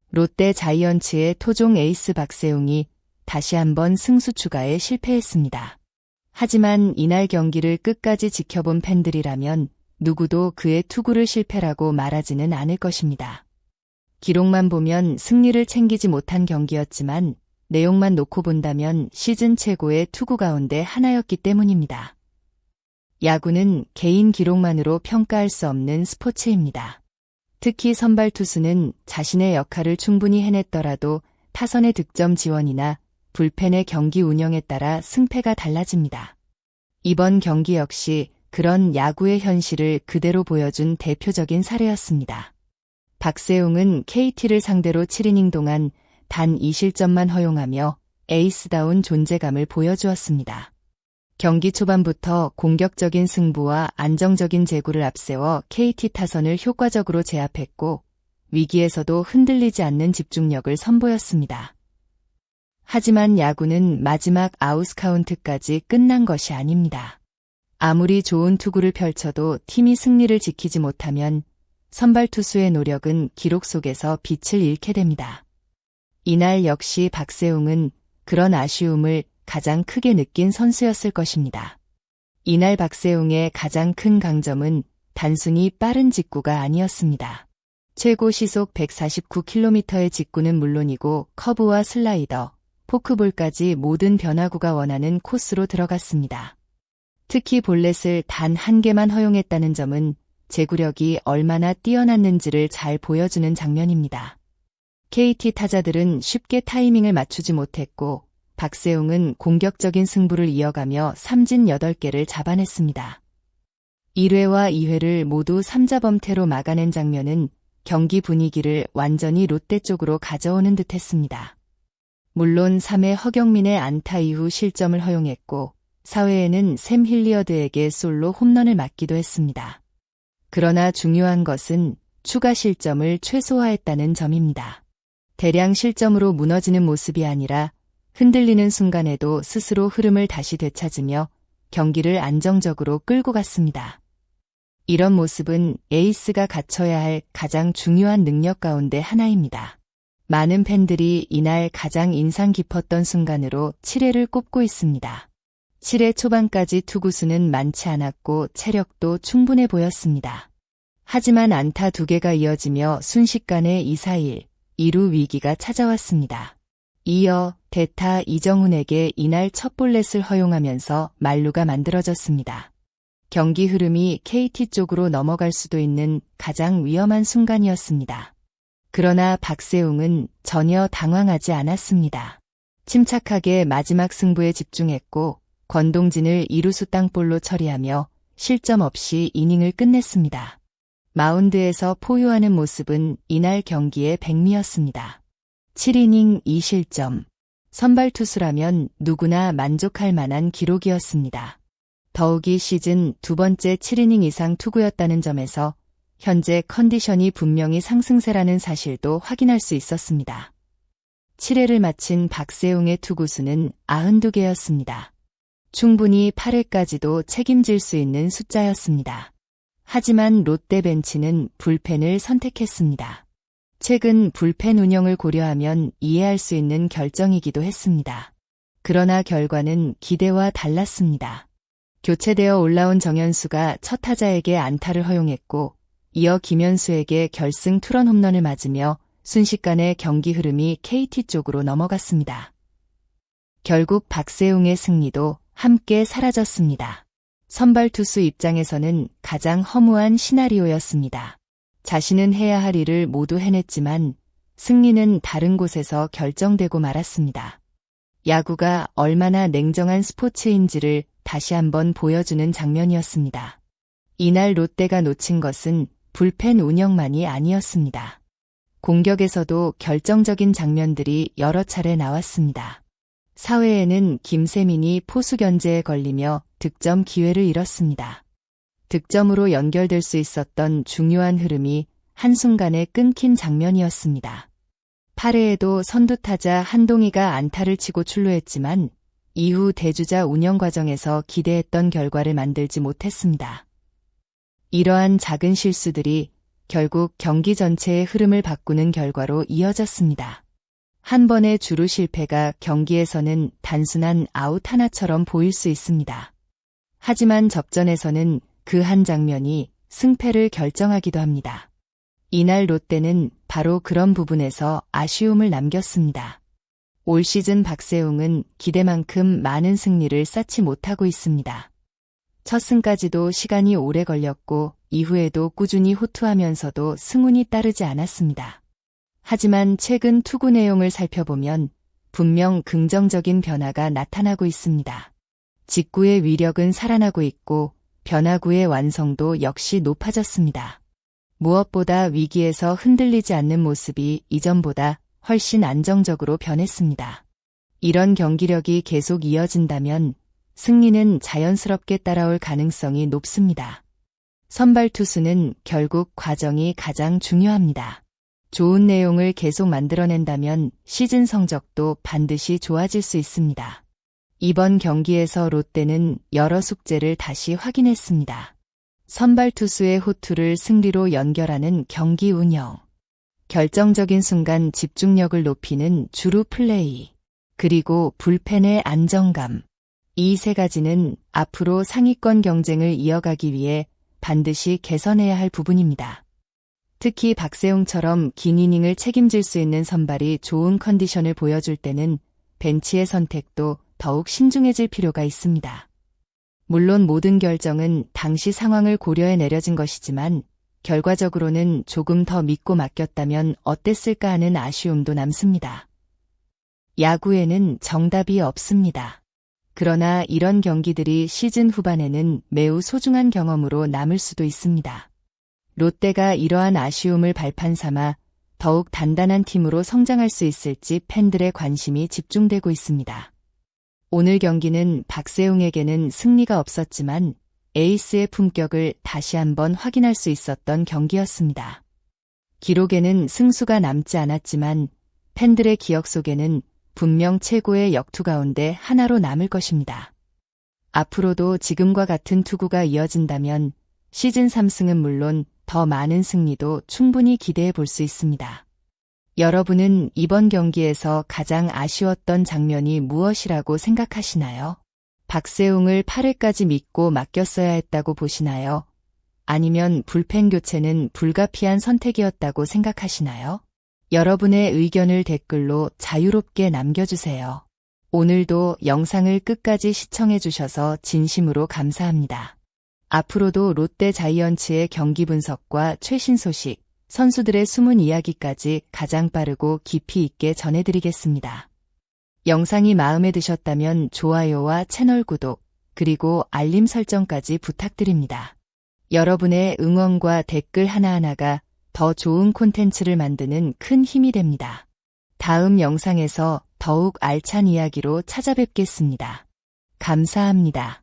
롯데 자이언츠의 토종 에이스 박세웅이 다시 한번 승수 추가에 실패했습니다. 하지만 이날 경기를 끝까지 지켜본 팬들이라면 누구도 그의 투구를 실패라고 말하지는 않을 것입니다. 기록만 보면 승리를 챙기지 못한 경기였지만 내용만 놓고 본다면 시즌 최고의 투구 가운데 하나였기 때문입니다. 야구는 개인 기록만으로 평가할 수 없는 스포츠입니다. 특히 선발 투수는 자신의 역할을 충분히 해냈더라도 타선의 득점 지원이나 불펜의 경기 운영에 따라 승패가 달라집니다. 이번 경기 역시 그런 야구의 현실을 그대로 보여준 대표적인 사례였습니다. 박세웅은 KT를 상대로 7이닝 동안 단 2실점만 허용하며 에이스다운 존재감을 보여주었습니다. 경기 초반부터 공격적인 승부와 안정적인 제구를 앞세워 KT 타선을 효과적으로 제압했고 위기에서도 흔들리지 않는 집중력을 선보였습니다. 하지만 야구는 마지막 아웃 카운트까지 끝난 것이 아닙니다. 아무리 좋은 투구를 펼쳐도 팀이 승리를 지키지 못하면 선발 투수의 노력은 기록 속에서 빛을 잃게 됩니다. 이날 역시 박세웅은 그런 아쉬움을 가장 크게 느낀 선수였을 것입니다. 이날 박세웅의 가장 큰 강점은 단순히 빠른 직구가 아니었습니다. 최고 시속 149km의 직구는 물론이고 커브와 슬라이더, 포크볼까지 모든 변화구가 원하는 코스로 들어갔습니다. 특히 볼넷을 단 한 개만 허용했다는 점은 제구력이 얼마나 뛰어났는지를 잘 보여주는 장면입니다. KT 타자들은 쉽게 타이밍을 맞추지 못했고 박세웅은 공격적인 승부를 이어가며 삼진 8개를 잡아냈습니다. 1회와 2회를 모두 3자범퇴로 막아낸 장면은 경기 분위기를 완전히 롯데 쪽으로 가져오는 듯했습니다. 물론 3회 허경민의 안타 이후 실점을 허용했고 4회에는 샘 힐리어드에게 솔로 홈런을 맞기도 했습니다. 그러나 중요한 것은 추가 실점을 최소화했다는 점입니다. 대량 실점으로 무너지는 모습이 아니라 흔들리는 순간에도 스스로 흐름을 다시 되찾으며 경기를 안정적으로 끌고 갔습니다. 이런 모습은 에이스가 갖춰야 할 가장 중요한 능력 가운데 하나입니다. 많은 팬들이 이날 가장 인상 깊었던 순간으로 7회를 꼽고 있습니다. 7회 초반까지 투구수는 많지 않았고 체력도 충분해 보였습니다. 하지만 안타 2개가 이어지며 순식간에 2-4-1, 2루 위기가 찾아왔습니다. 이어 대타 이정훈에게 이날 첫 볼넷을 허용하면서 만루가 만들어졌습니다. 경기 흐름이 KT 쪽으로 넘어갈 수도 있는 가장 위험한 순간이었습니다. 그러나 박세웅은 전혀 당황하지 않았습니다. 침착하게 마지막 승부에 집중했고 권동진을 이루수 땅볼로 처리하며 실점 없이 이닝을 끝냈습니다. 마운드에서 포효하는 모습은 이날 경기의 백미였습니다. 7이닝 2실점. 선발 투수라면 누구나 만족할 만한 기록이었습니다. 더욱이 시즌 2번째 7이닝 이상 투구였다는 점에서 현재 컨디션이 분명히 상승세라는 사실도 확인할 수 있었습니다. 7회를 마친 박세웅의 투구수는 92개였습니다. 충분히 8회까지도 책임질 수 있는 숫자였습니다. 하지만 롯데 벤치는 불펜을 선택했습니다. 최근 불펜 운영을 고려하면 이해할 수 있는 결정이기도 했습니다. 그러나 결과는 기대와 달랐습니다. 교체되어 올라온 정현수가 첫 타자에게 안타를 허용했고 이어 김현수에게 결승 투런 홈런을 맞으며 순식간에 경기 흐름이 KT 쪽으로 넘어갔습니다. 결국 박세웅의 승리도 함께 사라졌습니다. 선발 투수 입장에서는 가장 허무한 시나리오였습니다. 자신은 해야 할 일을 모두 해냈지만 승리는 다른 곳에서 결정되고 말았습니다. 야구가 얼마나 냉정한 스포츠인지를 다시 한번 보여주는 장면이었습니다. 이날 롯데가 놓친 것은 불펜 운영만이 아니었습니다. 공격에서도 결정적인 장면들이 여러 차례 나왔습니다. 4회에는 김세민이 포수 견제에 걸리며 득점 기회를 잃었습니다. 득점으로 연결될 수 있었던 중요한 흐름이 한순간에 끊긴 장면이었습니다. 8회에도 선두타자 한동희가 안타를 치고 출루했지만 이후 대주자 운영 과정에서 기대했던 결과를 만들지 못했습니다. 이러한 작은 실수들이 결국 경기 전체의 흐름을 바꾸는 결과로 이어졌습니다. 한 번의 주루 실패가 경기에서는 단순한 아웃 하나처럼 보일 수 있습니다. 하지만 접전에서는 그 한 장면이 승패를 결정하기도 합니다. 이날 롯데는 바로 그런 부분에서 아쉬움을 남겼습니다. 올 시즌 박세웅은 기대만큼 많은 승리를 쌓지 못하고 있습니다. 첫 승까지도 시간이 오래 걸렸고 이후에도 꾸준히 호투하면서도 승운이 따르지 않았습니다. 하지만 최근 투구 내용을 살펴보면 분명 긍정적인 변화가 나타나고 있습니다. 직구의 위력은 살아나고 있고 변화구의 완성도 역시 높아졌습니다. 무엇보다 위기에서 흔들리지 않는 모습이 이전보다 훨씬 안정적으로 변했습니다. 이런 경기력이 계속 이어진다면 승리는 자연스럽게 따라올 가능성이 높습니다. 선발 투수는 결국 과정이 가장 중요합니다. 좋은 내용을 계속 만들어낸다면 시즌 성적도 반드시 좋아질 수 있습니다. 이번 경기에서 롯데는 여러 숙제를 다시 확인했습니다. 선발 투수의 호투를 승리로 연결하는 경기 운영, 결정적인 순간 집중력을 높이는 주루 플레이, 그리고 불펜의 안정감. 이 세 가지는 앞으로 상위권 경쟁을 이어가기 위해 반드시 개선해야 할 부분입니다. 특히 박세웅처럼 긴 이닝을 책임질 수 있는 선발이 좋은 컨디션을 보여줄 때는 벤치의 선택도 더욱 신중해질 필요가 있습니다. 물론 모든 결정은 당시 상황을 고려해 내려진 것이지만 결과적으로는 조금 더 믿고 맡겼다면 어땠을까 하는 아쉬움도 남습니다. 야구에는 정답이 없습니다. 그러나 이런 경기들이 시즌 후반에는 매우 소중한 경험으로 남을 수도 있습니다. 롯데가 이러한 아쉬움을 발판 삼아 더욱 단단한 팀으로 성장할 수 있을지 팬들의 관심이 집중되고 있습니다. 오늘 경기는 박세웅에게는 승리가 없었지만 에이스의 품격을 다시 한번 확인할 수 있었던 경기였습니다. 기록에는 승수가 남지 않았지만 팬들의 기억 속에는 분명 최고의 역투 가운데 하나로 남을 것입니다. 앞으로도 지금과 같은 투구가 이어진다면 시즌 3승은 물론 더 많은 승리도 충분히 기대해 볼 수 있습니다. 여러분은 이번 경기에서 가장 아쉬웠던 장면이 무엇이라고 생각하시나요? 박세웅을 8회까지 믿고 맡겼어야 했다고 보시나요? 아니면 불펜 교체는 불가피한 선택이었다고 생각하시나요? 여러분의 의견을 댓글로 자유롭게 남겨주세요. 오늘도 영상을 끝까지 시청해 주셔서 진심으로 감사합니다. 앞으로도 롯데 자이언츠의 경기 분석과 최신 소식, 선수들의 숨은 이야기까지 가장 빠르고 깊이 있게 전해드리겠습니다. 영상이 마음에 드셨다면 좋아요와 채널 구독, 그리고 알림 설정까지 부탁드립니다. 여러분의 응원과 댓글 하나하나가 더 좋은 콘텐츠를 만드는 큰 힘이 됩니다. 다음 영상에서 더욱 알찬 이야기로 찾아뵙겠습니다. 감사합니다.